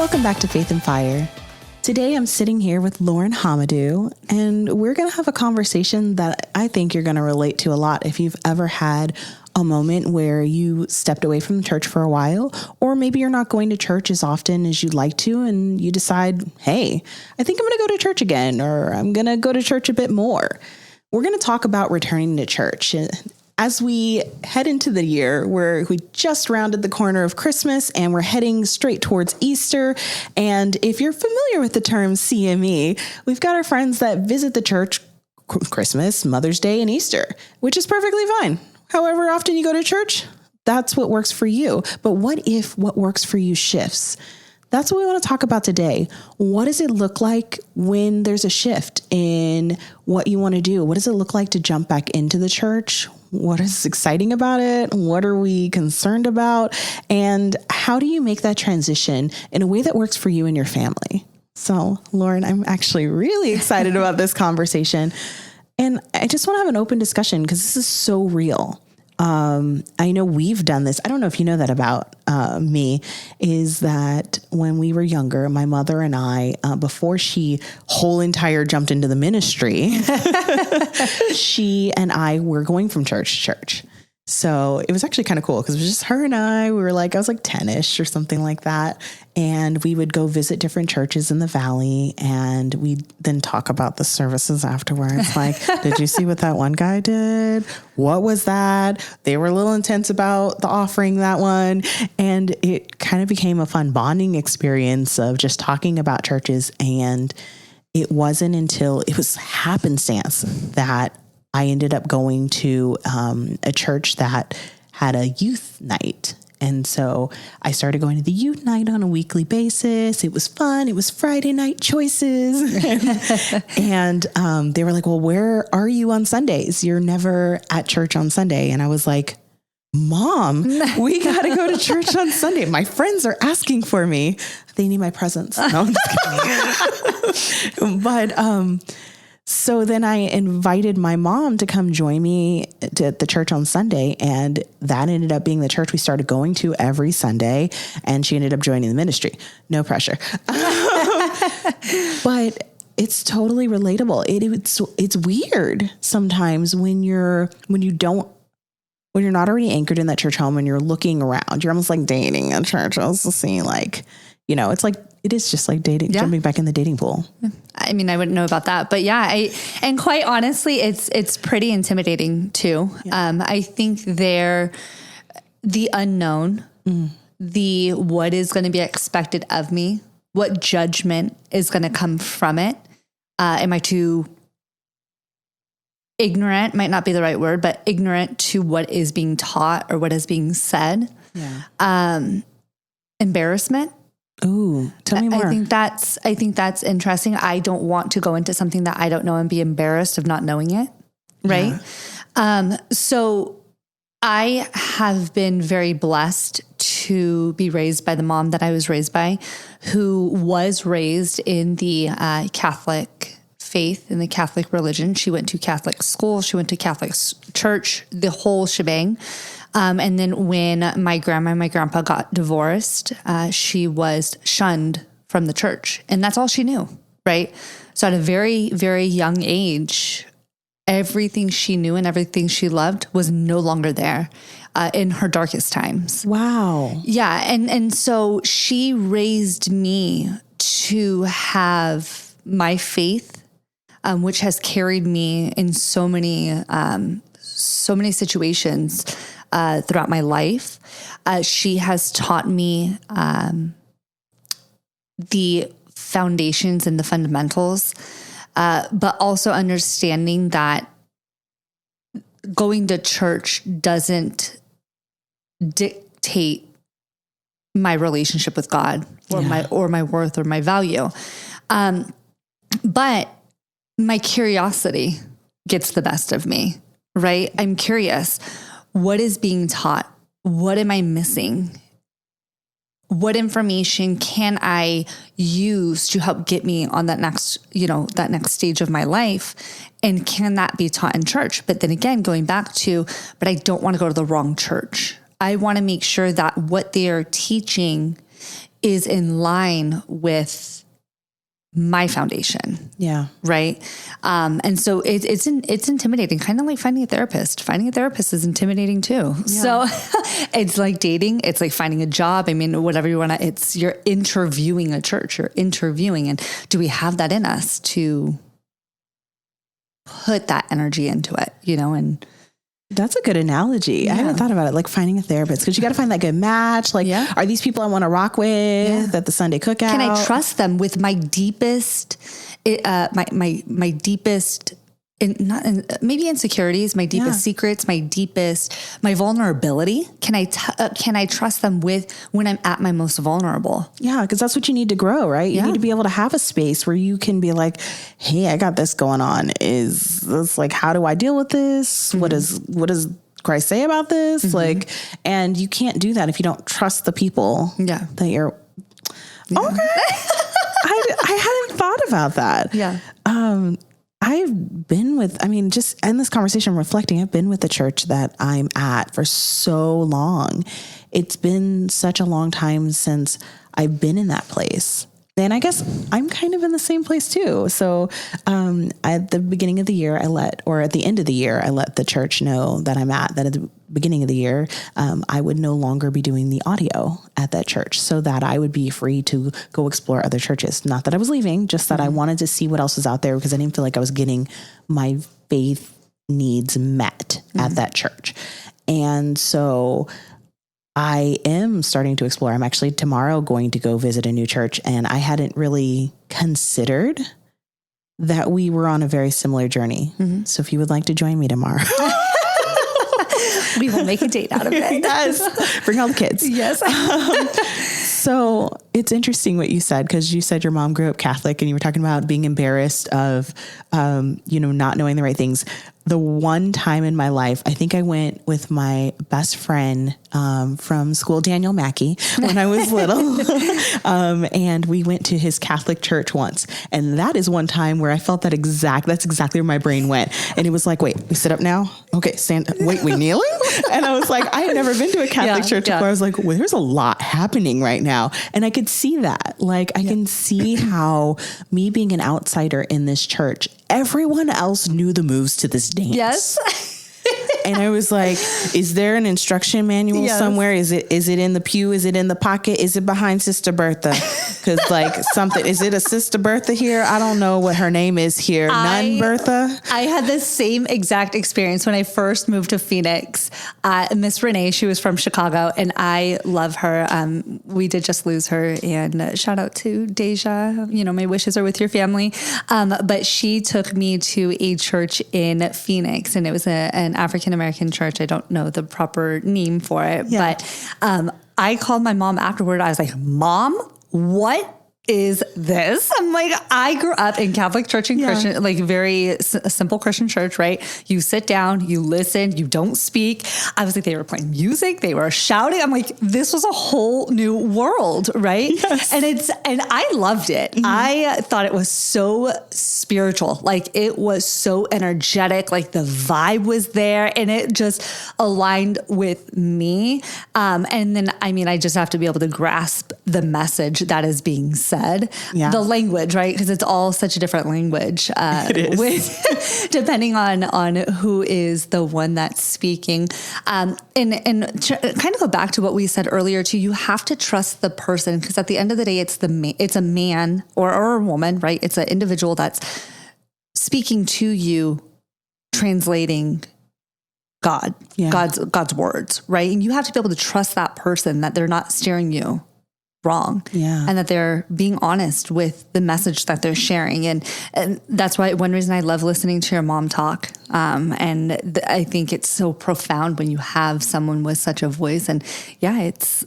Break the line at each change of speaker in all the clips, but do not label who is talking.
Welcome back to Faith and Fire. Today I'm sitting here with Lauren Hamadou, and we're going to have a conversation that I think you're going to relate to a lot if you've ever had a moment where you stepped away from church for a while, or maybe you're not going to church as often as you'd like to, and you decide, hey, I think I'm going to go to church again, or I'm going to go to church a bit more. We're going to talk about returning to church. As we head into the year where we just rounded the corner of Christmas and we're heading straight towards Easter. And if you're familiar with the term C.M.E, we've got our friends that visit the church Christmas, Mother's Day, and Easter, which is perfectly fine. However often you go to church, that's what works for you. But what if what works for you shifts? That's what we want to talk about today. What does it look like when there's a shift in what you want to do? What does it look like to jump back into the church? What is exciting about it? What are we concerned about? And how do you make that transition in a way that works for you and your family? So, Lauren, I'm actually really excited about this conversation. And I just want to have an open discussion because this is so real. I know we've done this. I don't know if you know that about me, is that when we were younger, my mother and I, before she whole entire jumped into the ministry, she and I were going from church to church. So it was actually kind of cool because it was just her and I. We were like, I was like 10-ish or something like that. And we would go visit different churches in the valley. And we'd then talk about the services afterwards. Like, did you see what that one guy did? What was that? They were a little intense about the offering that one. And it kind of became a fun bonding experience of just talking about churches. And it wasn't until it was happenstance that I ended up going to a church that had a youth night. And so I started going to the youth night on a weekly basis. It was fun. It was Friday night choices. and they were like, well, where are you on Sundays? You're never at church on Sunday. And I was like, Mom, we got to go to church on Sunday. My friends are asking for me. They need my presents. No, I'm just kidding. But so then I invited my mom to come join me at the church on Sunday. And that ended up being the church we started going to every Sunday. And she ended up joining the ministry. No pressure. But it's totally relatable. It's weird sometimes when you're not already anchored in that church home and you're looking around. You're almost like dating a church. I was seeing like, it's like, it is just like dating, jumping back in the dating pool.
I mean, I wouldn't know about that, but yeah, and quite honestly, it's pretty intimidating too. Yeah. I think the unknown, the what is going to be expected of me, what judgment is going to come from it. Am I too ignorant? Might not be the right word, but ignorant to what is being taught or what is being said. Yeah. Embarrassment.
Ooh, tell me more.
I think that's interesting. I don't want to go into something that I don't know and be embarrassed of not knowing it. Right. Yeah. So I have been very blessed to be raised by the mom that I was raised by, who was raised in the Catholic faith, in the Catholic religion. She went to Catholic school. She went to Catholic church, the whole shebang. And then when my grandma and my grandpa got divorced, she was shunned from the church. And that's all she knew, right? So at a very, very young age, everything she knew and everything she loved was no longer there in her darkest times.
Wow.
Yeah. And so she raised me to have my faith, which has carried me in so many situations throughout my life. She has taught me the foundations and the fundamentals, but also understanding that going to church doesn't dictate my relationship with God or my worth or my value. But my curiosity gets the best of me, right? I'm curious. What is being taught? What am I missing? What information can I use to help get me on that next stage of my life? And can that be taught in church? But then again, going back to, but I don't want to go to the wrong church. I want to make sure that what they are teaching is in line with my foundation.
Yeah.
Right. And so it's intimidating, kind of like finding a therapist. Finding a therapist is intimidating too. Yeah. So it's like dating. It's like finding a job. I mean, whatever you want to, you're interviewing a church, you're interviewing. And do we have that in us to put that energy into it, and
that's a good analogy. I haven't thought about it, like finding a therapist, because you got to find that good match. Like, are these people I want to rock with at the Sunday cookout?
Can I trust them with my deepest, my deepest, maybe insecurities, my deepest secrets, my vulnerability? Can I trust them with when I'm at my most vulnerable? Yeah,
because that's what you need to grow, right? You need to be able to have a space where you can be like, hey, I got this going on. Is this like, how do I deal with this? Mm-hmm. What does Christ say about this? Mm-hmm. Like, and you can't do that if you don't trust the people that you're. Yeah. Okay. I hadn't thought about that.
Yeah.
I've been with, just in this conversation, I'm reflecting, I've been with the church that I'm at for so long. It's been such a long time since I've been in that place. And I guess I'm kind of in the same place too. So at the beginning of the year, at the end of the year, I let the church know that I'm at the beginning of the year, I would no longer be doing the audio at that church, so that I would be free to go explore other churches. Not that I was leaving, just that I wanted to see what else was out there, because I didn't feel like I was getting my faith needs met at that church. And so I am starting to explore. I'm actually tomorrow going to go visit a new church, and I hadn't really considered that we were on a very similar journey. Mm-hmm. So if you would like to join me tomorrow,
we will make a date out of it.
Yes. Bring all the kids.
Yes.
So it's interesting what you said, because you said your mom grew up Catholic, and you were talking about being embarrassed of, not knowing the right things. The one time in my life, I think I went with my best friend from school, Daniel Mackey, when I was little. And we went to his Catholic church once. And that is one time where I felt that's exactly where my brain went. And it was like, wait, we sit up now? Okay, stand. Wait, we kneeling? And I was like, I had never been to a Catholic church before. I was like, well, there's a lot happening right now. And I could see that. Like, I can see how me being an outsider in this church, everyone else knew the moves to this dance.
Yes.
And I was like, is there an instruction manual somewhere? Is it in the pew? Is it in the pocket? Is it behind Sister Bertha? Because is it a Sister Bertha here? I don't know what her name is here. Nun Bertha?
I had the same exact experience when I first moved to Phoenix. Miss Renee, she was from Chicago, and I love her. We did just lose her, and shout out to Deja. My wishes are with your family. But she took me to a church in Phoenix, and it was an African-American church. I don't know the proper name for it, but I called my mom afterward. I was like, Mom, what is this? I'm like, I grew up in Catholic church and Christian, like very simple Christian church, right? You sit down, you listen, you don't speak. I was like, they were playing music, they were shouting. I'm like, this was a whole new world, right? Yes. And I loved it. Mm-hmm. I thought it was so spiritual. Like, it was so energetic. Like, the vibe was there, and it just aligned with me. And then, I just have to be able to grasp the message that is being said. The language, right? Because it's all such a different language,
it is.
Depending on who is the one that's speaking. And kind of go back to what we said earlier too. You have to trust the person, because at the end of the day, it's a man or a woman, right? It's an individual that's speaking to you, translating God's words, right? And you have to be able to trust that person, that they're not steering you wrong, and that they're being honest with the message that they're sharing. And that's why one reason I love listening to your mom talk. And I think it's so profound when you have someone with such a voice, and it's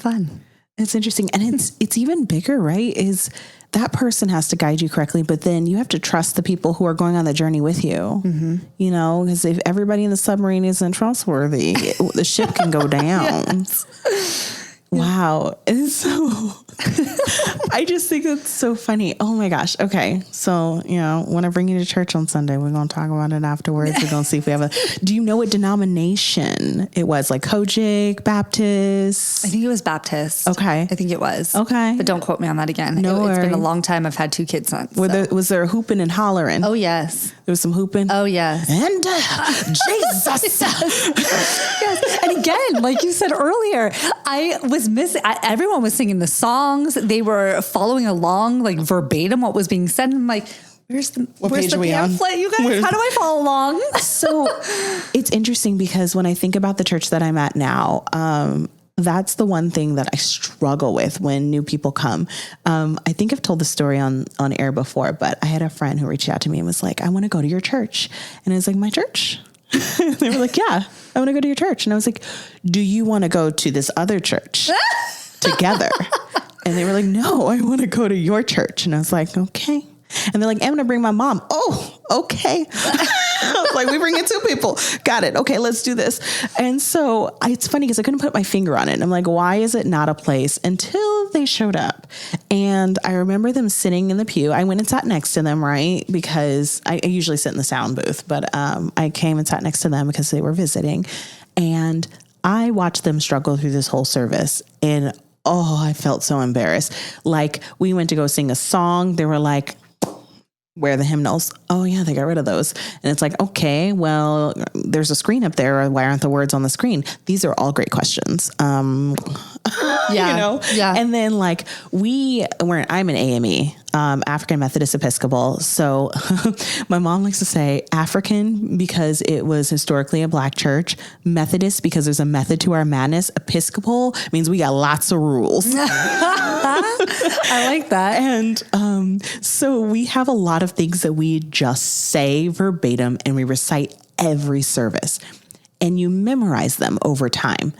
fun.
It's interesting. And it's even bigger, right? Is that person has to guide you correctly, but then you have to trust the people who are going on the journey with you, because if everybody in the submarine isn't trustworthy, the ship can go down.
Yes.
Wow. And so I just think that's so funny. Oh my gosh. Okay. So, when I bring you to church on Sunday, we're going to talk about it afterwards. We're going to see if we have do you know what denomination it was? Like Kojic, Baptist?
I think it was Baptist.
Okay.
I think it was.
Okay.
But don't quote me on that again.
No
It's been a
worries.
long time. I've had 2 kids since.
Was there hooping and hollering?
Oh, yes.
There was some hooping?
Oh, yes.
And Jesus.
Yes. And again, like you said earlier, I was missing, everyone was singing the songs. They were following along like verbatim what was being said. And I'm like, where's the
page are we on?
pamphlet, you guys? How do I follow along?
So it's interesting because when I think about the church that I'm at now, that's the one thing that I struggle with when new people come. I think I've told the story on air before, but I had a friend who reached out to me and was like, I want to go to your church. And I was like, my church? They were like, yeah, I want to go to your church. And I was like, do you want to go to this other church together? And they were like, no, I want to go to your church. And I was like, okay. And they're like, I'm going to bring my mom. Oh, okay. I was like, we bring in 2 people. Got it. Okay, let's do this. And so it's funny because I couldn't put my finger on it. And I'm like, why is it not a place until they showed up? And I remember them sitting in the pew. I went and sat next to them, right? Because I usually sit in the sound booth, but I came and sat next to them because they were visiting. And I watched them struggle through this whole service. And I felt so embarrassed. Like we went to go sing a song. They were like, where are the hymnals? Oh yeah, they got rid of those. And it's like, okay, well, there's a screen up there. Why aren't the words on the screen? These are all great questions.
Yeah. Yeah.
And then like I'm an AME, African Methodist Episcopal. So my mom likes to say African because it was historically a Black church, Methodist because there's a method to our madness, Episcopal means we got lots of rules.
I like that.
And so we have a lot of things that we just say verbatim and we recite every service and you memorize them over time,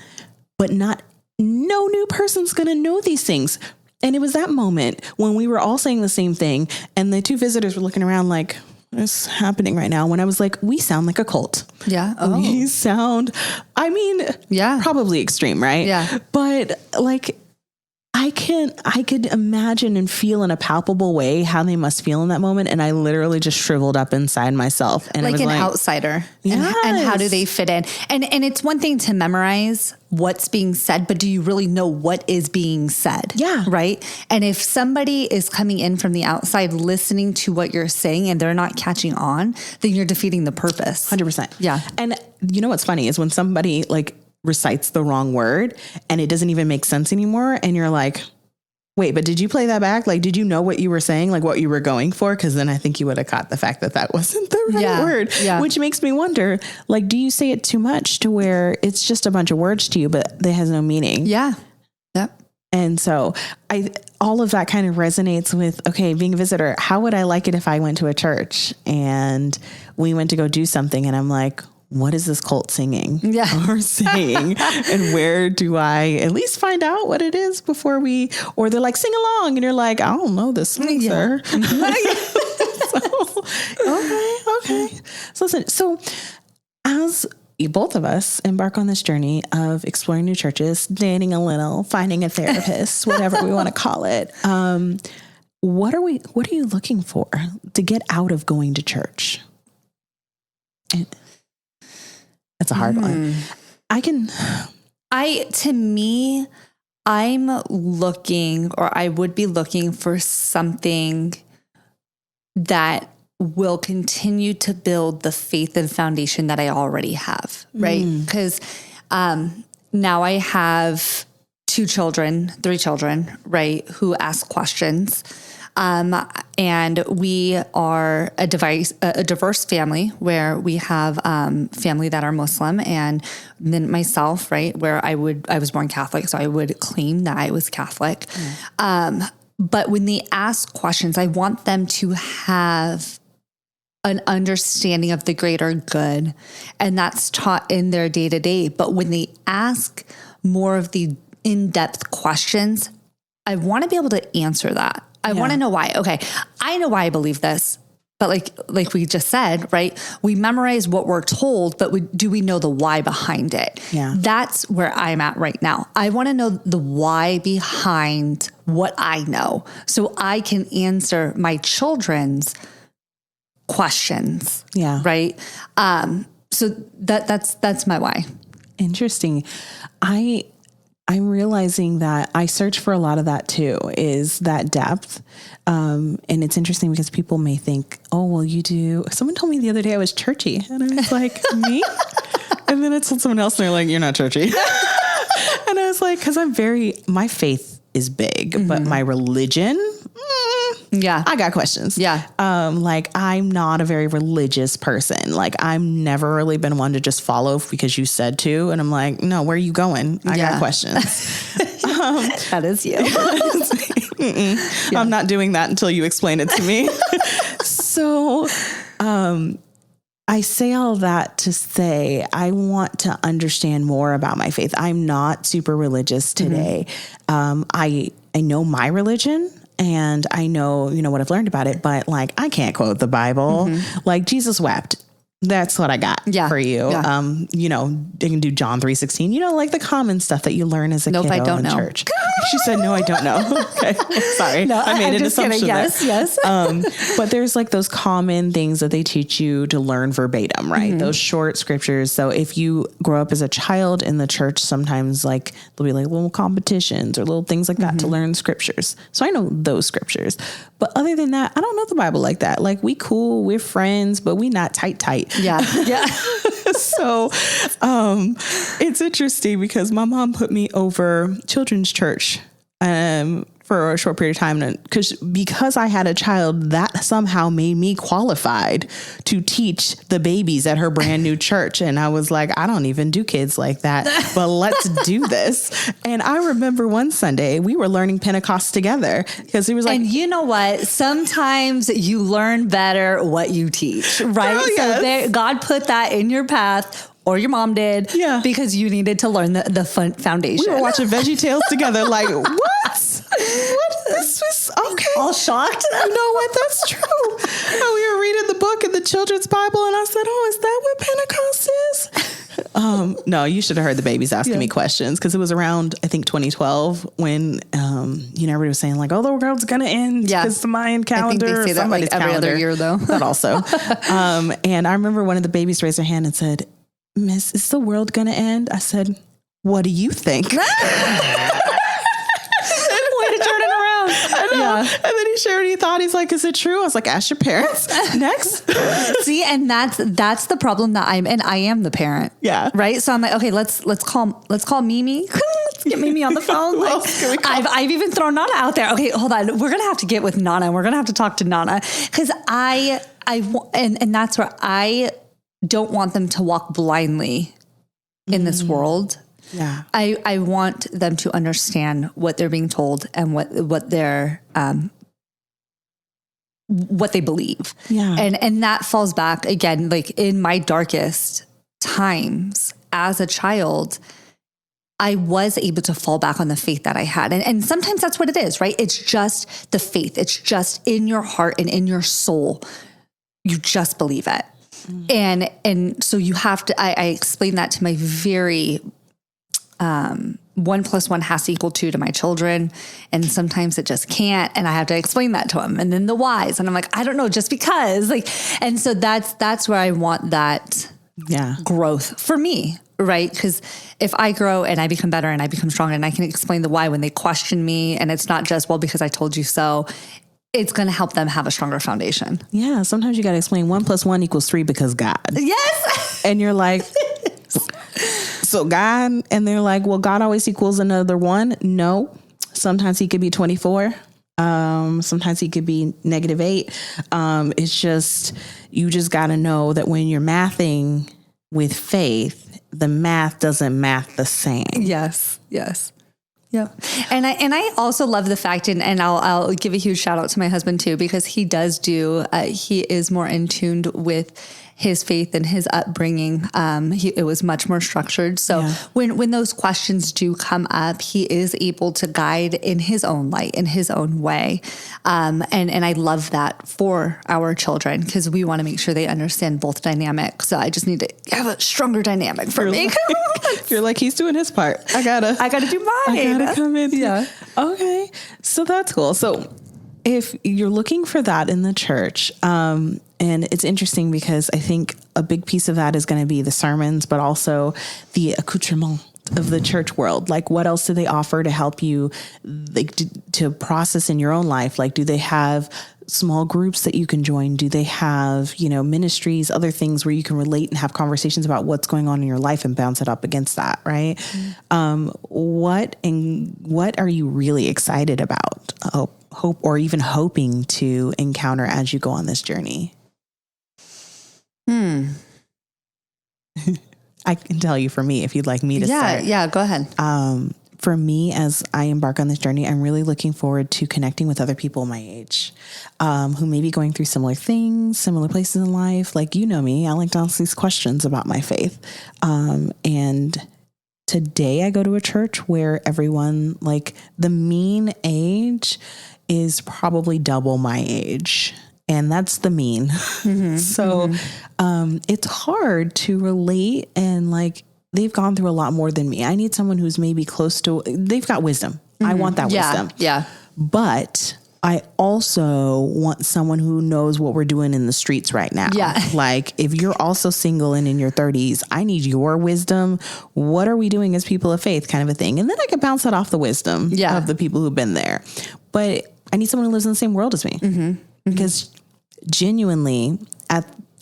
but no new person's going to know these things. And it was that moment when we were all saying the same thing and the 2 visitors were looking around like, what's happening right now? When I was like, we sound like a cult.
Yeah. Oh.
We sound, probably extreme, right?
Yeah.
But like, I could imagine and feel in a palpable way how they must feel in that moment. And I literally just shriveled up inside myself. And
like
I was
an
like,
outsider.
Yes.
And how do they fit in? And it's one thing to memorize what's being said, but do you really know what is being said?
Yeah.
Right. And if somebody is coming in from the outside, listening to what you're saying and they're not catching on, then you're defeating the purpose.
100%.
Yeah.
And you know, what's funny is when somebody like recites the wrong word and it doesn't even make sense anymore. And you're like, wait, but did you play that back? Like, did you know what you were saying? Like what you were going for? Cause then I think you would have caught the fact that wasn't the right word, which makes me wonder, like, do you say it too much to where it's just a bunch of words to you, but they has no meaning?
Yeah. Yep.
And so all of that kind of resonates with, okay, being a visitor, how would I like it if I went to a church and we went to go do something and I'm like, what is this cult singing or saying? And where do I at least find out what it is before or they're like, sing along. And you're like, I don't know this song, sir. Okay. So listen, so as both of us embark on this journey of exploring new churches, dating a little, finding a therapist, whatever we want to call it, what are you looking for to get out of going to church? That's a hard one.
I'm looking, or I would be looking for something that will continue to build the faith and foundation that I already have, right? Because now I have 3 children, right, who ask questions. And we are a diverse family where we have family that are Muslim, and then myself, right, where I was born Catholic, so I would claim that I was Catholic. But when they ask questions, I want them to have an understanding of the greater good, and that's taught in their day-to-day. But when they ask more of the in-depth questions, I want to be able to answer that. I want to know why. Okay, I know why I believe this. But like we just said, right? We memorize what we're told, but do we know the why behind it?
Yeah.
That's where I'm at right now. I want to know the why behind what I know so I can answer my children's questions.
Yeah.
Right. So that's my why.
Interesting. I'm realizing that I search for a lot of that too, is that depth. And it's interesting because people may think, oh, well, you do. Someone told me the other day I was churchy. And I was like, me? And then I told someone else and they're like, you're not churchy. And I was like, because my faith is big, but my religion,
yeah,
I got questions.
Yeah.
Like I'm not a very religious person. Like I'm never really been one to just follow because you said to. And I'm like, no, where are you going? I got questions.
That is you.
I'm not doing that until you explain it to me. So, I say all that to say, I want to understand more about my faith. I'm not super religious today. I know my religion. And I know, what I've learned about it, but like, I can't quote the Bible. Like Jesus wept. That's what I got for you.
Yeah.
You can do John 3:16, like the common stuff that you learn as a kiddo
I don't
in
know.
church. She said, no, I don't know. Okay. Sorry.
No,
I made an assumption
Yes.
but there's like those common things that they teach you to learn verbatim, right? Those short scriptures. So if you grow up as a child in the church, sometimes like there'll be like little competitions or little things like that to learn scriptures. So I know those scriptures. But other than that, I don't know the Bible like that. Like we cool, we're friends, but we not tight.
Yeah. Yeah.
So it's interesting because my mom put me over children's church for a short period of time. Because I had a child, that somehow made me qualified to teach the babies at her brand new church. And I was like, I don't even do kids like that, but let's do this. And I remember one Sunday we were learning Pentecost together because he was like,
and you know what? Sometimes you learn better what you teach, right?
Oh, yes.
So God put that in your path. Or your mom did, because you needed to learn the foundation.
We were watching VeggieTales together, like, what? This was okay.
All shocked.
You know what? That's true. And we were reading the book in the children's Bible, and I said, "Oh, is that what Pentecost is?" No, you should have heard the babies asking me questions because it was around, I think, 2012 when everybody was saying like, "Oh, the world's gonna end because the Mayan calendar."
I think they say that like every other year, though.
That also. And I remember one of the babies raised their hand and said, "Miss, is the world going to end?" I said, "What do you think?" Way to
turn it around.
I know. Yeah. And then he shared what he thought. He's like, "Is it true?" I was like, "Ask your parents." Next.
See, and that's the problem that I'm in. I am the parent.
Yeah.
Right. So I'm like, okay, let's call Mimi. Let's get Mimi on the phone. Like, I've even thrown Nana out there. Okay, hold on. We're gonna have to get with Nana. And we're gonna have to talk to Nana because and that's where I don't want them to walk blindly in this world.
Yeah.
I want them to understand what they're being told and what they're, what they believe.
Yeah.
And that falls back again, like in my darkest times as a child, I was able to fall back on the faith that I had. And sometimes that's what it is, right? It's just the faith. It's just in your heart and in your soul. You just believe it. And so you have to, I explain that to my very, 1 + 1 has to equal 2 to my children. And sometimes it just can't. And I have to explain that to them. And then the whys. And I'm like, I don't know, just because and so that's where I want that growth for me. Right. Because if I grow and I become better and I become stronger and I can explain the why when they question me, and it's not just, well, because I told you so, it's going to help them have a stronger foundation.
Yeah. Sometimes you got to explain 1 + 1 = 3 because God.
Yes.
And you're like, so God, and they're like, well, God always equals another 1. No, sometimes he could be 24. Sometimes he could be -8. It's just, you just got to know that when you're mathing with faith, the math doesn't math the same.
Yes. Yes. Yeah. And I also love the fact, and I'll give a huge shout out to my husband too, because he does he is more in tuned with his faith and his upbringing, it was much more structured. So when those questions do come up, he is able to guide in his own light, in his own way. And I love that for our children, because we want to make sure they understand both dynamics. So I just need to have a stronger dynamic for me.
You're like, he's doing his part. I gotta do mine. I gotta come in. Yeah. Okay. So that's cool. So if you're looking for that in the church, and it's interesting because I think a big piece of that is going to be the sermons, but also the accoutrement of the church world. Like, what else do they offer to help you, like, to process in your own life? Like, do they have small groups that you can join? Do they have, ministries, other things where you can relate and have conversations about what's going on in your life and bounce it up against that, right? What are you really excited about? Hope or even hoping to encounter as you go on this journey? I can tell you for me, if you'd like me to start.
Yeah, go ahead.
For me, as I embark on this journey, I'm really looking forward to connecting with other people my age, who may be going through similar things, similar places in life. Like, me, I like to ask these questions about my faith. And today I go to a church where everyone, like, the mean age is probably double my age. And that's the mean. So it's hard to relate, and like, they've gone through a lot more than me. I need someone who's maybe close to, they've got wisdom. I want that wisdom.
Yeah.
But I also want someone who knows what we're doing in the streets right now. Yeah. Like, if you're also single and in your 30s, I need your wisdom. What are we doing as people of faith, kind of a thing? And then I can bounce that off the wisdom of the people who've been there. But I need someone who lives in the same world as me. Because genuinely,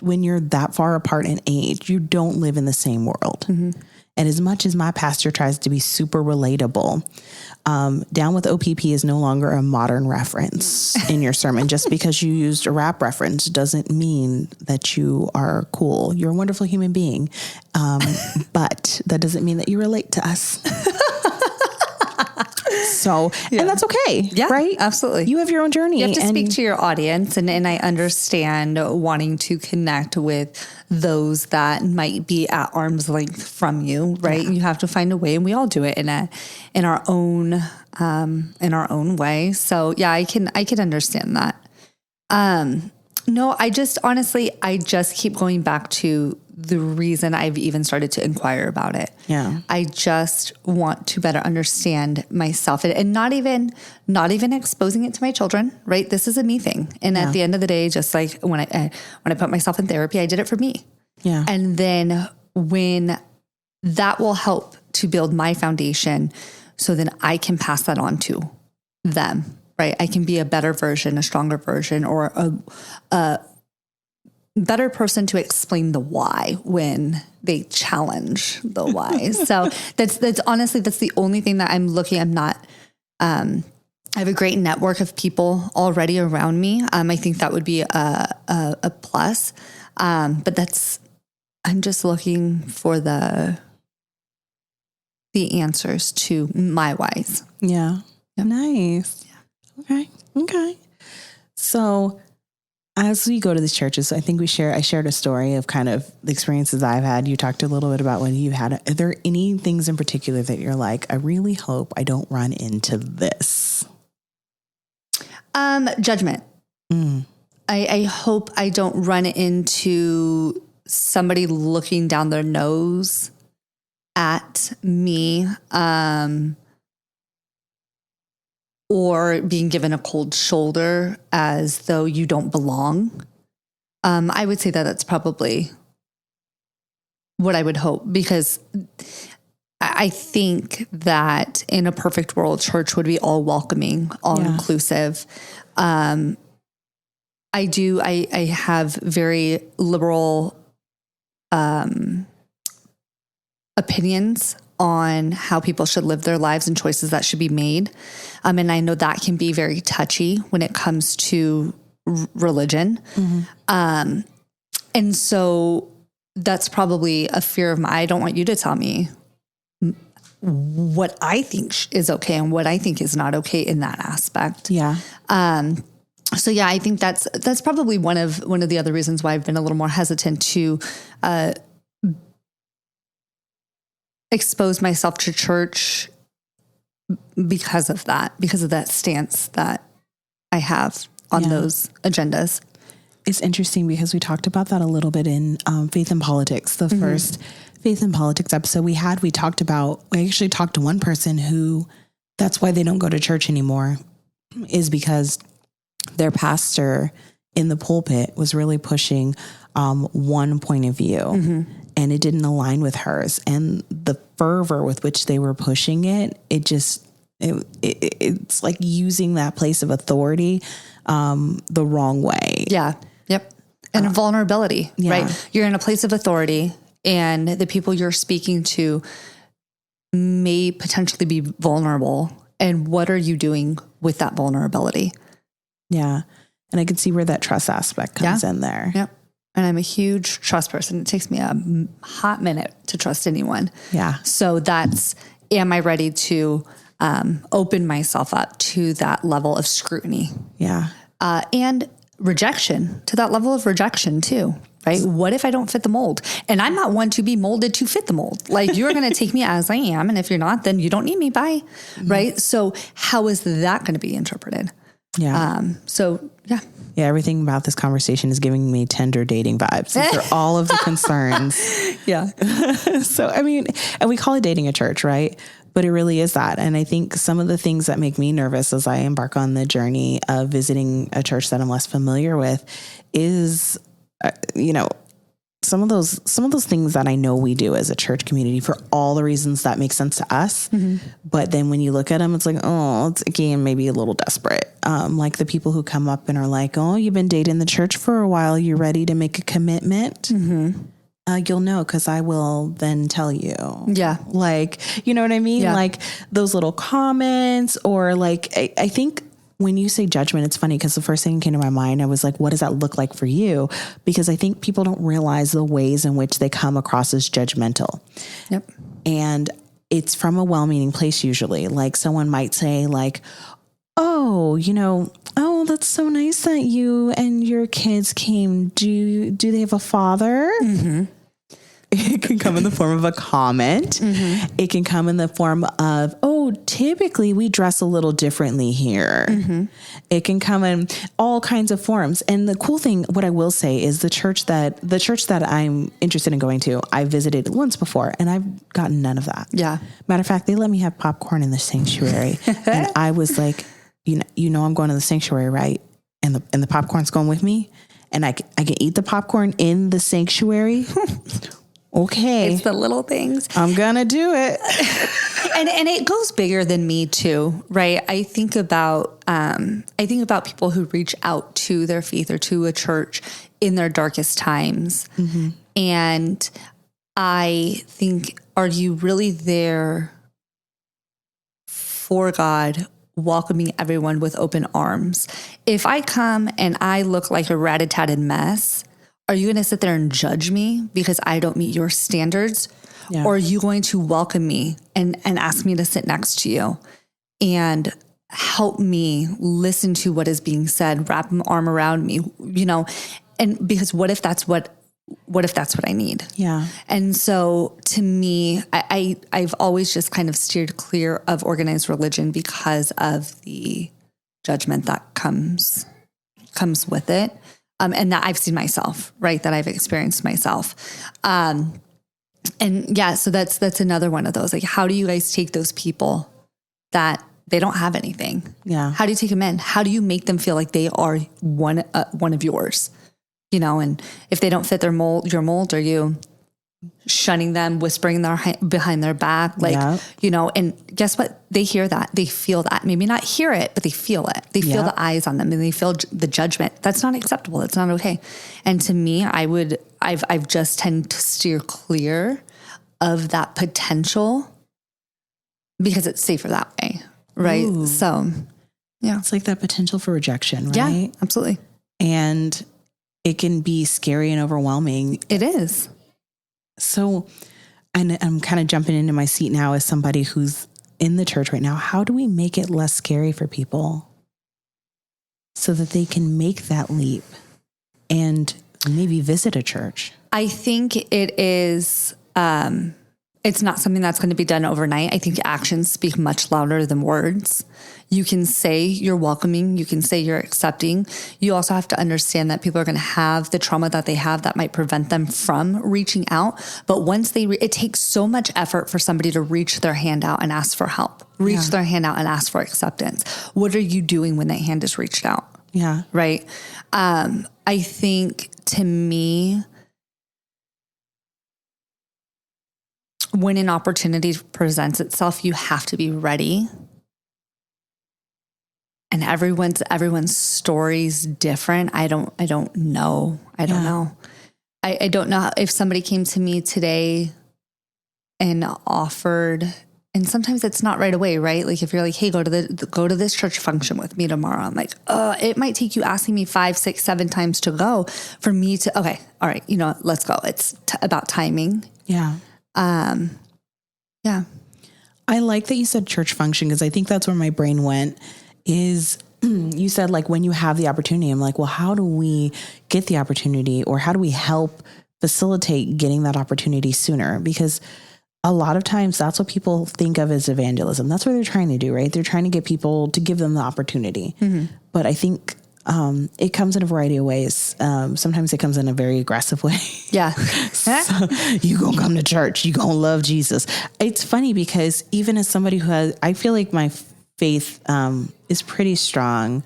when you're that far apart in age, you don't live in the same world. And as much as my pastor tries to be super relatable, Down with OPP is no longer a modern reference in your sermon. Just because you used a rap reference doesn't mean that you are cool. You're a wonderful human being. But that doesn't mean that you relate to us. So, and that's okay. Yeah, right. Absolutely. You have your own journey.
You have to speak to your audience. And I understand wanting to connect with those that might be at arm's length from you, right? Yeah. You have to find a way, and we all do it in our own way. So yeah, I can understand that. No, I just keep going back to the reason I've even started to inquire about it. Yeah. I just want to better understand myself, and not even exposing it to my children, right? This is a me thing. And at the end of the day, just like when I put myself in therapy, I did it for me. Yeah. And then when that will help to build my foundation, so then I can pass that on to them, right? I can be a better version, a stronger version, or a better person to explain the why when they challenge the why. So that's honestly, that's the only thing that I'm looking. I have a great network of people already around me. I think that would be a plus. But I'm just looking for the answers to my whys.
Yeah. Yep. Nice. Yeah. Okay. So as we go to these churches, I think I shared a story of kind of the experiences I've had. You talked a little bit about when you've had. Are there any things in particular that you're like, I really hope I don't run into this?
Judgment. I hope I don't run into somebody looking down their nose at me, or being given a cold shoulder as though you don't belong. I would say that that's probably what I would hope, because I think that in a perfect world, church would be all welcoming, all inclusive. I have very liberal opinions on how people should live their lives and choices that should be made. And I know that can be very touchy when it comes to religion. Mm-hmm. And so that's probably a fear of mine. I don't want you to tell me what I think is okay and what I think is not okay in that aspect. Yeah. So yeah, I think that's probably one of the other reasons why I've been a little more hesitant to expose myself to church because of that stance that I have on those agendas.
It's interesting because we talked about that a little bit in Faith and Politics, the first Faith and Politics episode we actually talked to one person who that's why they don't go to church anymore, is because their pastor in the pulpit was really pushing one point of view and it didn't align with hers. And the fervor with which they were pushing it's like using that place of authority the wrong way.
Yeah. Yep. And vulnerability, right? You're in a place of authority and the people you're speaking to may potentially be vulnerable. And what are you doing with that vulnerability?
Yeah. And I can see where that trust aspect comes in there.
Yep. And I'm a huge trust person. It takes me a hot minute to trust anyone.
Yeah.
So am I ready to open myself up to that level of scrutiny?
Yeah.
And rejection, to that level of rejection too, right? What if I don't fit the mold? And I'm not one to be molded to fit the mold. Like, you're going to take me as I am. And if you're not, then you don't need me. Bye. Right. So how is that going to be interpreted?
Yeah.
Yeah.
Yeah. Everything about this conversation is giving me Tinder dating vibes. These are all of the concerns.
Yeah.
So, I mean, and we call it dating a church, right? But it really is that. And I think some of the things that make me nervous as I embark on the journey of visiting a church that I'm less familiar with is, some of those things that I know we do as a church community for all the reasons that make sense to us. But then when you look at them, it's like, oh, it's again, maybe a little desperate. Like the people who come up and are like, oh, you've been dating the church for a while. You're ready to make a commitment. You'll know, because I will then tell you.
Yeah.
Like, you know what I mean?
Yeah.
Like those little comments, or like, I think when you say judgment, it's funny because the first thing that came to my mind, I was like, what does that look like for you? Because I think people don't realize the ways in which they come across as judgmental.
Yep.
And it's from a well-meaning place usually. Like someone might say like, oh, that's so nice that you and your kids came. Do they have a father? It can come in the form of a comment. It can come in the form of, oh, typically we dress a little differently here. It can come in all kinds of forms. And the cool thing, what I will say, is the church that I'm interested in going to, I visited once before and I've gotten none of that.
Yeah.
Matter of fact, they let me have popcorn in the sanctuary. And I was like, I'm going to the sanctuary, right? And the popcorn's going with me. And I can eat the popcorn in the sanctuary. Okay.
It's the little things.
I'm going to do it.
And it goes bigger than me too, right? I think about people who reach out to their faith or to a church in their darkest times. And I think, are you really there for God, welcoming everyone with open arms? If I come and I look like a rat-a-tatted mess, are you going to sit there and judge me because I don't meet your standards? Yeah. Or are you going to welcome me and ask me to sit next to you and help me listen to what is being said, wrap an arm around me, and because what if that's what I need? Yeah. And so to me, I've always just kind of steered clear of organized religion because of the judgment that comes with it. And that I've seen myself, right? That I've experienced myself. And yeah, so that's another one of those. Like, how do you guys take those people that they don't have anything? Yeah. How do you take them in? How do you make them feel like they are one of yours? And if they don't fit your mold, are you shunning them, whispering behind their back, and guess what? They hear that, they feel that, maybe not hear it, but they feel it. They feel the eyes on them and they feel the judgment. That's not acceptable. That's not okay. And to me, I've just tend to steer clear of that potential because it's safer that way. Right. Ooh. So yeah,
it's like that potential for rejection, right?
Yeah, absolutely.
And it can be scary and overwhelming.
It is.
So, and I'm kind of jumping into my seat now as somebody who's in the church right now. How do we make it less scary for people? so that they can make that leap and maybe visit a church?
I think it is, it's not something that's going to be done overnight. I think actions speak much louder than words. You can say you're welcoming. You can say you're accepting. You also have to understand that people are going to have the trauma that they have that might prevent them from reaching out. But once it takes so much effort for somebody to reach their hand out and ask for help, reach their hand out and ask for acceptance. What are you doing when that hand is reached out?
Yeah.
Right. I think to me, when an opportunity presents itself, you have to be ready. And everyone's story's different. I don't know. I don't know. I don't know if somebody came to me today and offered, and sometimes it's not right away, right? Like if you're like, hey, go to this church function with me tomorrow. I'm like, it might take you asking me 5, 6, 7 times to go for me to, okay, all right, let's go. It's about timing.
Yeah.
Yeah.
I like that you said church function, because I think that's where my brain went. Is you said like when you have the opportunity, I'm like, well, how do we get the opportunity, or how do we help facilitate getting that opportunity sooner? Because a lot of times that's what people think of as evangelism. That's what they're trying to do, right? They're trying to get people to give them the opportunity. Mm-hmm. But I think it comes in a variety of ways. Sometimes it comes in a very aggressive way.
Yeah.
So, you gonna come to church. You gonna love Jesus. It's funny because even as somebody who has, I feel like my faith is pretty strong.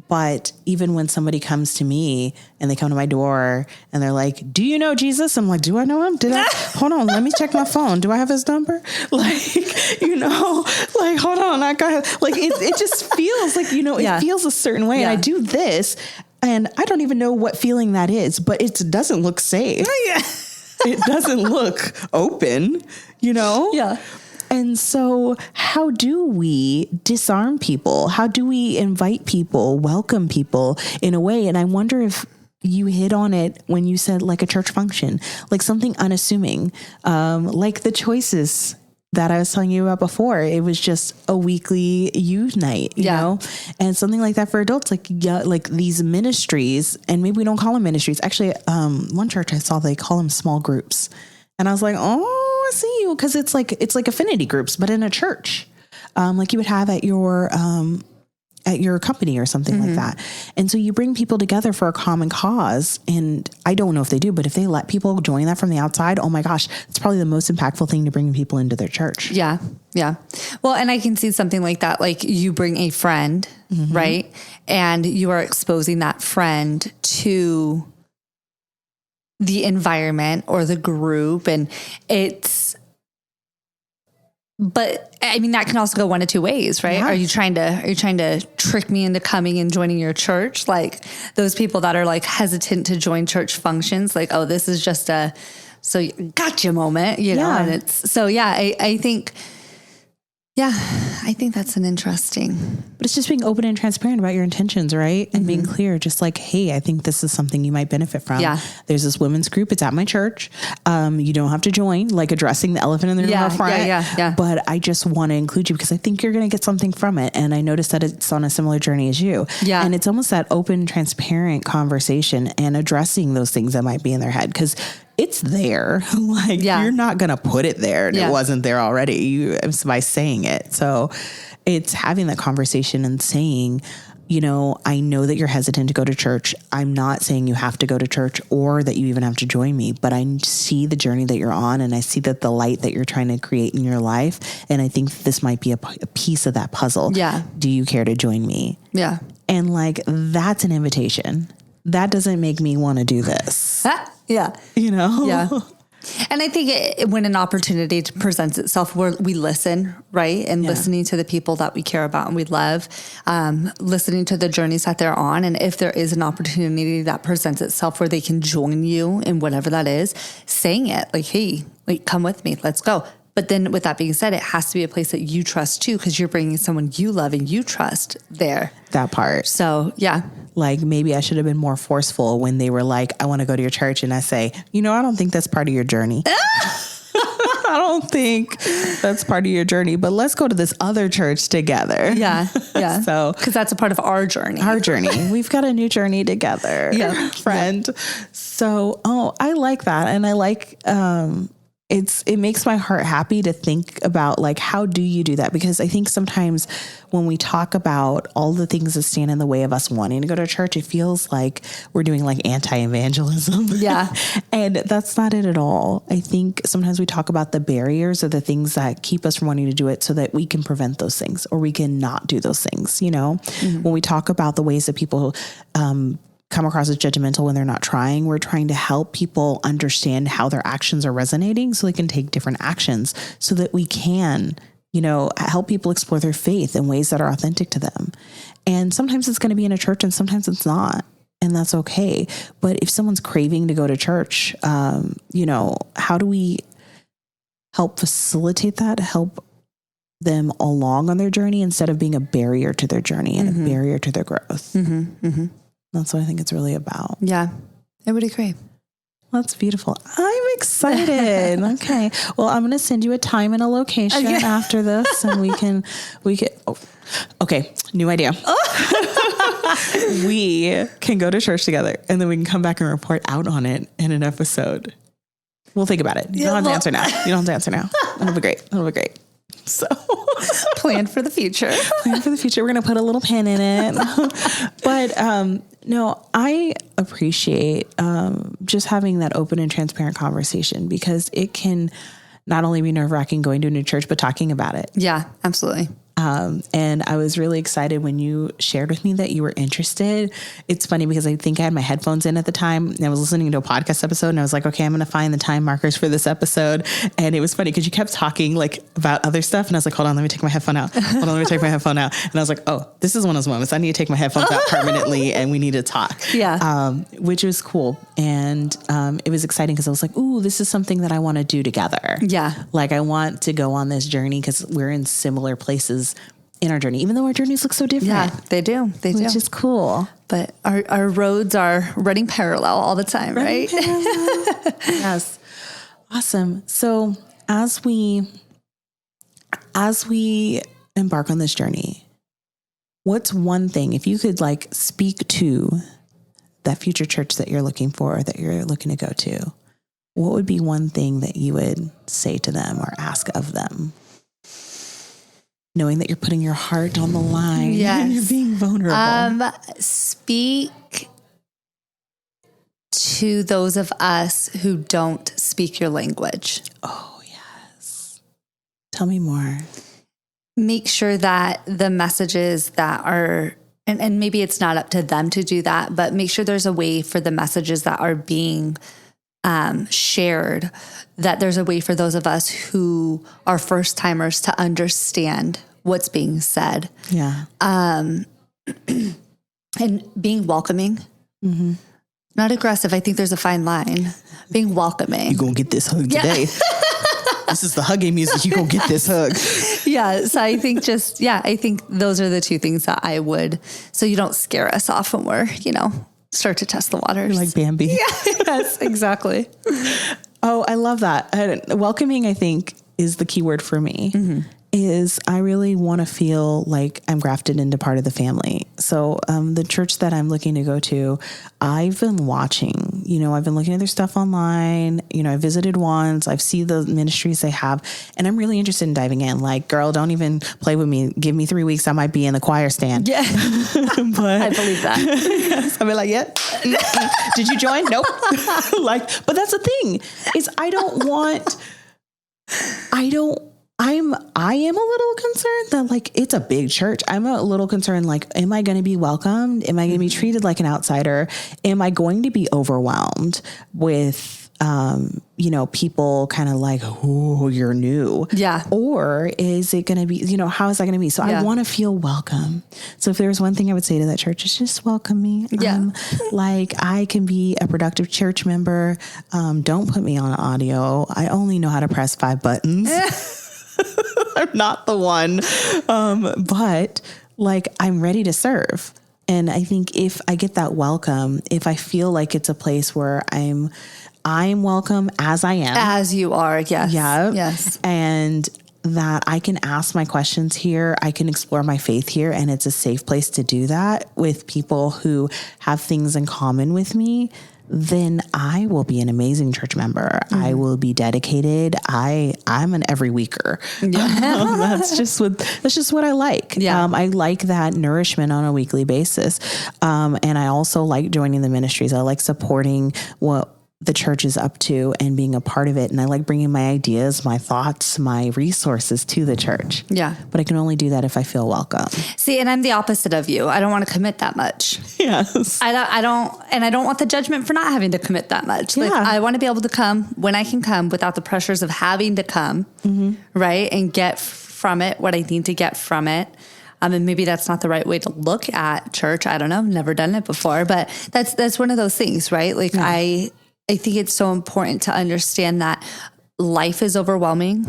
But even when somebody comes to me and they come to my door and they're like, do you know Jesus? I'm like, do I know him? Hold on, let me check my phone. Do I have his number? Like, hold on. I got, like, it just feels like, it feels a certain way. Yeah. And I do this and I don't even know what feeling that is, but it doesn't look safe. Yeah. It doesn't look open, Yeah. And so how do we disarm people? How do we invite people, welcome people in a way? And I wonder if you hit on it when you said like a church function, like something unassuming, like the choices that I was telling you about before. It was just a weekly youth night, you know, and something like that for adults, like these ministries, and maybe we don't call them ministries. Actually, one church I saw, they call them small groups. And I was like, I see you. Cause it's like affinity groups, but in a church, like you would have at your company or something like that. And so you bring people together for a common cause. And I don't know if they do, but if they let people join that from the outside, oh my gosh, it's probably the most impactful thing to bring people into their church.
Yeah. Yeah. Well, and I can see something like that. Like you bring a friend, right? And you are exposing that friend to the environment or the group. And but I mean, that can also go one of two ways, right? Yeah. Are you trying to trick me into coming and joining your church? Like those people that are like hesitant to join church functions, like, oh, this is just a, so gotcha moment, know? And it's, so yeah, I think that's an interesting.
But it's just being open and transparent about your intentions, right? And being clear, just like, hey, I think this is something you might benefit from. Yeah. There's this women's group. It's at my church. You don't have to join, like addressing the elephant in the room up front. Yeah. But I just want to include you because I think you're going to get something from it. And I noticed that it's on a similar journey as you. Yeah. And it's almost that open, transparent conversation and addressing those things that might be in their head. Because it's there. Like you're not going to put it there. And it wasn't there already by saying it. So it's having that conversation and saying, I know that you're hesitant to go to church. I'm not saying you have to go to church or that you even have to join me, but I see the journey that you're on and I see that the light that you're trying to create in your life. And I think this might be a piece of that puzzle. Yeah. Do you care to join me? Yeah. And like, that's an invitation. That doesn't make me want to do this.
Yeah. Yeah. And I think when an opportunity presents itself, we listen, right? And listening to the people that we care about and we love, listening to the journeys that they're on. And if there is an opportunity that presents itself where they can join you in whatever that is, saying it like, hey, come with me, let's go. But then with that being said, it has to be a place that you trust too, because you're bringing someone you love and you trust there.
That part.
So, yeah.
Like maybe I should have been more forceful when they were like, I want to go to your church. And I say, I don't think that's part of your journey. I don't think that's part of your journey, but let's go to this other church together.
Yeah. Yeah.
So,
because that's a part of our journey.
We've got a new journey together, friend. Yeah. So, I like that. And I like, it makes my heart happy to think about like, how do you do that? Because I think sometimes when we talk about all the things that stand in the way of us wanting to go to church, it feels like we're doing like anti-evangelism.
Yeah.
And that's not it at all. I think sometimes we talk about the barriers or the things that keep us from wanting to do it so that we can prevent those things or we can not do those things. You know, when we talk about the ways that people, come across as judgmental when they're not trying, we're trying to help people understand how their actions are resonating so they can take different actions so that we can, you know, help people explore their faith in ways that are authentic to them. And sometimes it's going to be in a church and sometimes it's not. And that's okay. But if someone's craving to go to church, you know, how do we help facilitate that, help them along on their journey instead of being a barrier to their journey and a barrier to their growth? That's what I think it's really about.
Yeah, I would agree.
That's beautiful. I'm excited. Okay. Well, I'm going to send you a time and a location after this and we can, okay. New idea. We can go to church together and then we can come back and report out on it in an episode. We'll think about it. You don't have to answer now. It'll be great. So
plan for the future.
We're going to put a little pin in it. But, no, I appreciate, just having that open and transparent conversation because it can not only be nerve-wracking going to a new church, but talking about it.
Yeah, absolutely.
And I was really excited when you shared with me that you were interested. It's funny because I think I had my headphones in at the time and I was listening to a podcast episode and I was like, okay, I'm going to find the time markers for this episode. And it was funny because you kept talking like about other stuff. And I was like, hold on, let me take my headphone out. And I was like, oh, this is one of those moments. I need to take my headphones out permanently and we need to talk.
Yeah.
Which was cool. And, it was exciting because I was like, ooh, this is something that I want to do together.
Yeah.
Like I want to go on this journey because we're in similar places in our journey, even though our journeys look so different.
Yeah, they do.
Which is cool.
But our roads are running parallel all the time, right?
Yes. Awesome. So as we embark on this journey, what's one thing, if you could like speak to that future church that you're looking for, that you're looking to go to, what would be one thing that you would say to them or ask of them? Knowing that you're putting your heart on the line and you're being vulnerable.
Speak to those of us who don't speak your language.
Oh, yes. Tell me more.
Make sure that the messages that are, and maybe it's not up to them to do that, but make sure there's a way for the messages that are being shared, that there's a way for those of us who are first timers to understand what's being said.
Yeah.
And being welcoming, not aggressive. I think there's a fine line. Being welcoming.
You're going to get this hug today. This is the hugging music. You're going to get this hug.
Yeah. So I think I think those are the two things that I would, so you don't scare us off when we're, start to test the waters.
You're like Bambi.
Yeah, yes, exactly.
Oh, I love that. Welcoming, I think, is the key word for me. Is I really want to feel like I'm grafted into part of the family. So the church that I'm looking to go to, I've been watching, I've been looking at their stuff online. I visited once, I've seen the ministries they have, and I'm really interested in diving in. Like, girl, don't even play with me. Give me 3 weeks. I might be in the choir stand.
Yeah.
But
I believe that.
Yes, I'll be like, yeah. Did you join? Nope. But that's the thing is I am a little concerned that like, it's a big church. I'm a little concerned, like, am I going to be welcomed? Am I going to be treated like an outsider? Am I going to be overwhelmed with, people kind of like, oh, you're new. Yeah. Or is it going to be, how is that going to be? So I want to feel welcome. So if there's one thing I would say to that church, it's just welcome me.
Yeah.
Like I can be a productive church member. Don't put me on audio. I only know how to press 5 buttons. I'm not the one. But like, I'm ready to serve. And I think if I get that welcome, if I feel like it's a place where I'm welcome as I am.
As you are. Yes.
Yeah.
Yes.
And that I can ask my questions here. I can explore my faith here. And it's a safe place to do that with people who have things in common with me. Then I will be an amazing church member. I will be dedicated. I'm an every weeker. Yeah. That's just what I like.
Yeah.
I like that nourishment on a weekly basis. And I also like joining the ministries. I like supporting what the church is up to and being a part of it. And I like bringing my ideas, my thoughts, my resources to the church.
Yeah.
But I can only do that if I feel welcome.
See, and I'm the opposite of you. I don't want to commit that much.
Yes.
I don't want the judgment for not having to commit that much.
Yeah.
Like, I want to be able to come when I can come without the pressures of having to come, right? And get from it what I need to get from it. And maybe that's not the right way to look at church. I don't know. I've never done it before, but that's one of those things, right? Like I think it's so important to understand that life is overwhelming.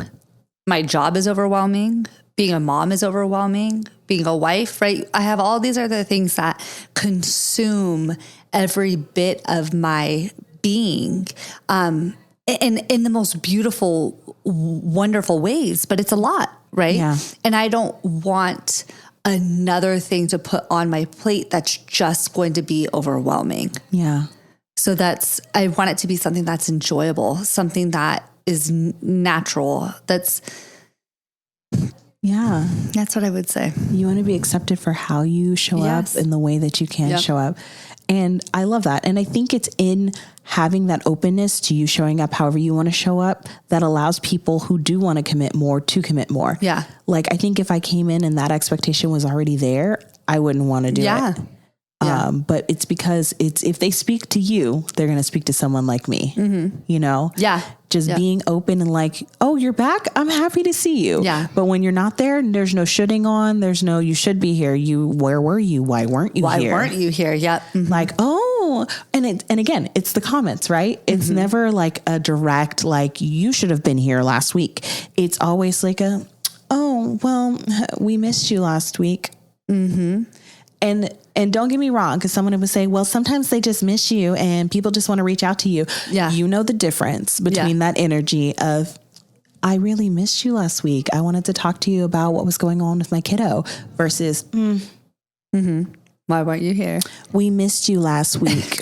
My job is overwhelming. Being a mom is overwhelming. Being a wife, right? I have all these other things that consume every bit of my being, in the most beautiful, wonderful ways, but it's a lot, right?
Yeah.
And I don't want another thing to put on my plate that's just going to be overwhelming.
Yeah.
So I want it to be something that's enjoyable, something that is natural. That's what I would say.
You want to be accepted for how you show up in the way that you can show up. And I love that. And I think it's in having that openness to you showing up however you want to show up that allows people who do want to commit more to commit more.
Yeah.
Like, I think if I came in and that expectation was already there, I wouldn't want to do it.
Yeah.
But it's because if they speak to you, they're going to speak to someone like me, you know?
Yeah.
Just being open and like, oh, you're back. I'm happy to see you.
Yeah.
But when you're not there, there's no shoulding on. There's no, you should be here. Where were you? Why weren't you here?
Why weren't you here? Yep. Mm-hmm.
Like, oh, and again, it's the comments, right? It's never like a direct, like, you should have been here last week. It's always like oh, well, we missed you last week. Mm-hmm. And don't get me wrong, because someone would say, well, sometimes they just miss you and people just want to reach out to you.
Yeah.
You know the difference between that energy of, I really missed you last week. I wanted to talk to you about what was going on with my kiddo versus,
why weren't you here?
We missed you last week.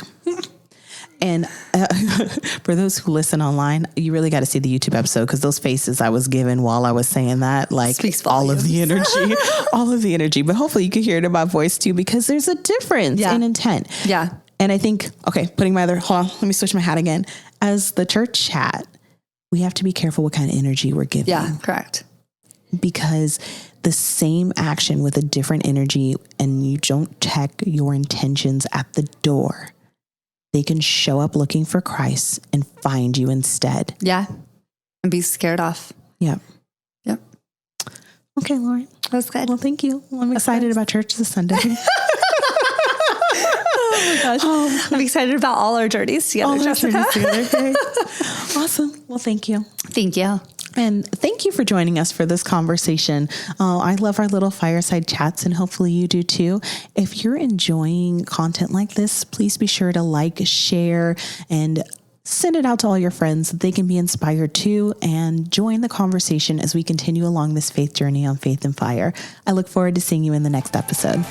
And for those who listen online, you really got to see the YouTube episode because those faces I was given while I was saying that, like all of the energy, but hopefully you could hear it in my voice too, because there's a difference in intent.
Yeah.
And I think, putting my hold on, let me switch my hat again. As the church hat, we have to be careful what kind of energy we're giving.
Yeah, correct.
Because the same action with a different energy and you don't check your intentions at the door, they can show up looking for Christ and find you instead.
Yeah. And be scared off.
Yep.
Yep.
Okay, Lauren.
That's good.
Well, thank you. Well, I'm excited about church this Sunday.
Oh my gosh. I'm excited about all our journeys together, Jessica.
Okay. Awesome. Well, thank you.
Thank you.
And thank you for joining us for this conversation. I love our little fireside chats, and hopefully you do too. If you're enjoying content like this, please be sure to like, share, and send it out to all your friends so they can be inspired too and join the conversation as we continue along this faith journey on Faith and Fire. I look forward to seeing you in the next episode.